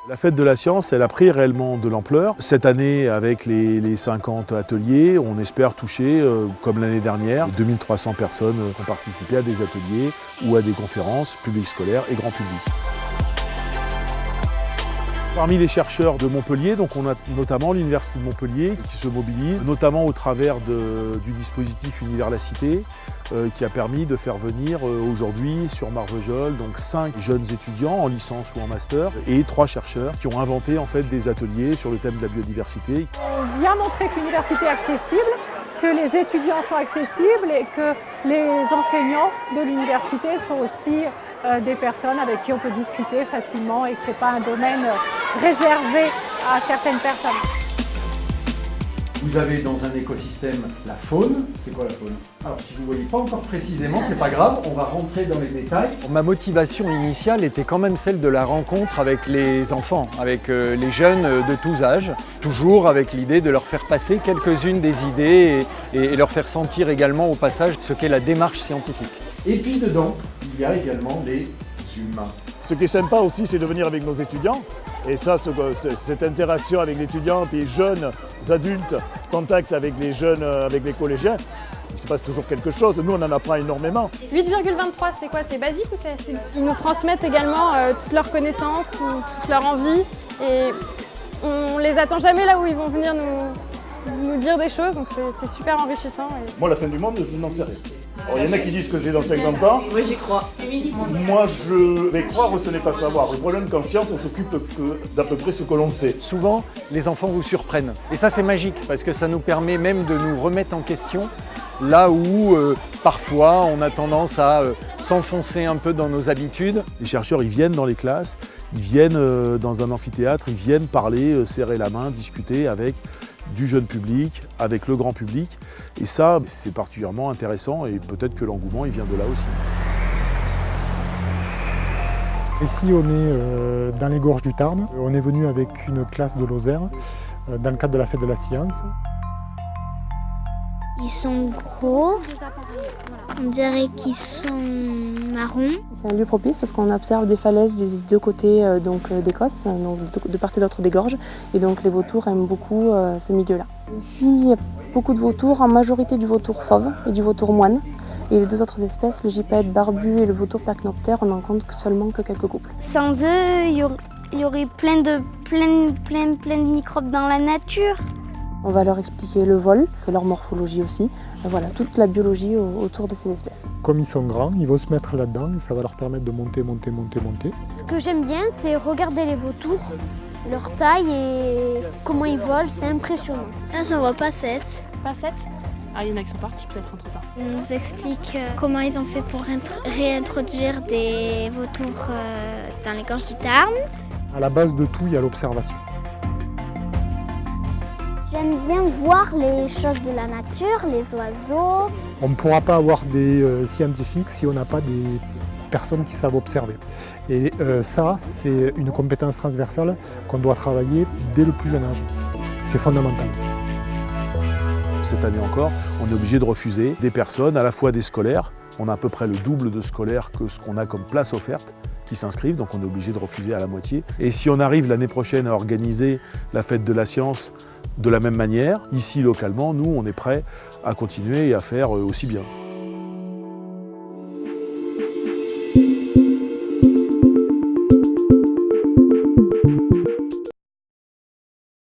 La fête de la science, elle a pris réellement de l'ampleur. Cette année, avec les 50 ateliers, on espère toucher, comme l'année dernière, 2300 personnes qui ont participé à des ateliers ou à des conférences publiques scolaires et grand public. Parmi les chercheurs de Montpellier, donc on a notamment l'Université de Montpellier qui se mobilise, notamment au travers du dispositif Univers la Cité, qui a permis de faire venir aujourd'hui sur Marvejols donc 5 jeunes étudiants en licence ou en master et 3 chercheurs qui ont inventé en fait des ateliers sur le thème de la biodiversité. On vient montrer que l'université est accessible, que les étudiants sont accessibles et que les enseignants de l'université sont aussi des personnes avec qui on peut discuter facilement et que ce n'est pas un domaine réservé à certaines personnes. Vous avez dans un écosystème la faune. C'est quoi la faune? Alors si vous ne voyez pas encore précisément, c'est pas grave, on va rentrer dans les détails. Ma motivation initiale était quand même celle de la rencontre avec les enfants, avec les jeunes de tous âges, toujours avec l'idée de leur faire passer quelques-unes des idées et leur faire sentir également au passage ce qu'est la démarche scientifique. Et puis dedans, il y a également des humains. Ce qui est sympa aussi, c'est de venir avec nos étudiants. Et ça, cette interaction avec l'étudiant, puis les jeunes adultes, contact avec les jeunes, avec les collégiens, il se passe toujours quelque chose. Nous, on en apprend énormément. 8,23, c'est quoi? C'est basique ou c'est acide? Ils nous transmettent également toutes leurs connaissances, toute leur envie. Et on les attend jamais là où ils vont venir nous dire des choses, donc c'est super enrichissant. Moi, la fin du monde, je n'en sais rien. Alors, il y en a qui disent que c'est dans 50 ans. Moi, j'y crois. Moi, je vais croire, ce n'est pas savoir. Le problème qu'en science, on s'occupe d'à peu près ce que l'on sait. Souvent, les enfants vous surprennent. Et ça, c'est magique, parce que ça nous permet même de nous remettre en question, là où parfois on a tendance à s'enfoncer un peu dans nos habitudes. Les chercheurs, ils viennent dans les classes, ils viennent dans un amphithéâtre, ils viennent parler, serrer la main, discuter avec du jeune public, avec le grand public. Et ça, c'est particulièrement intéressant et peut-être que l'engouement, il vient de là aussi. Ici, on est dans les gorges du Tarn. On est venu avec une classe de Lozère dans le cadre de la fête de la science. Ils sont gros, on dirait qu'ils sont marrons. C'est un lieu propice parce qu'on observe des falaises des deux côtés d'Écosse, de part et d'autre des gorges. Et donc les vautours aiment beaucoup ce milieu-là. Ici, il y a beaucoup de vautours, en majorité du vautour fauve et du vautour moine. Et les deux autres espèces, le gypaète barbu et le vautour percnoptère, on n'en compte seulement que quelques couples. Sans eux, il y aurait plein de microbes dans la nature. On va leur expliquer le vol, leur morphologie aussi, voilà, toute la biologie autour de ces espèces. Comme ils sont grands, ils vont se mettre là-dedans et ça va leur permettre de monter. Ce que j'aime bien, c'est regarder les vautours, leur taille et comment ils volent, c'est impressionnant. Ah, j'en vois pas 7. Pas 7? Ah, il y en a qui sont partis peut-être entre-temps. On nous explique comment ils ont fait pour réintroduire des vautours dans les gorges du Tarn. À la base de tout, il y a l'observation. J'aime bien voir les choses de la nature, les oiseaux. On ne pourra pas avoir des scientifiques si on n'a pas des personnes qui savent observer. Et ça, c'est une compétence transversale qu'on doit travailler dès le plus jeune âge. C'est fondamental. Cette année encore, on est obligé de refuser des personnes, à la fois des scolaires. On a à peu près le double de scolaires que ce qu'on a comme place offerte qui s'inscrivent, donc on est obligé de refuser à la moitié. Et si on arrive l'année prochaine à organiser la fête de la science de la même manière, ici localement, nous on est prêts à continuer et à faire aussi bien.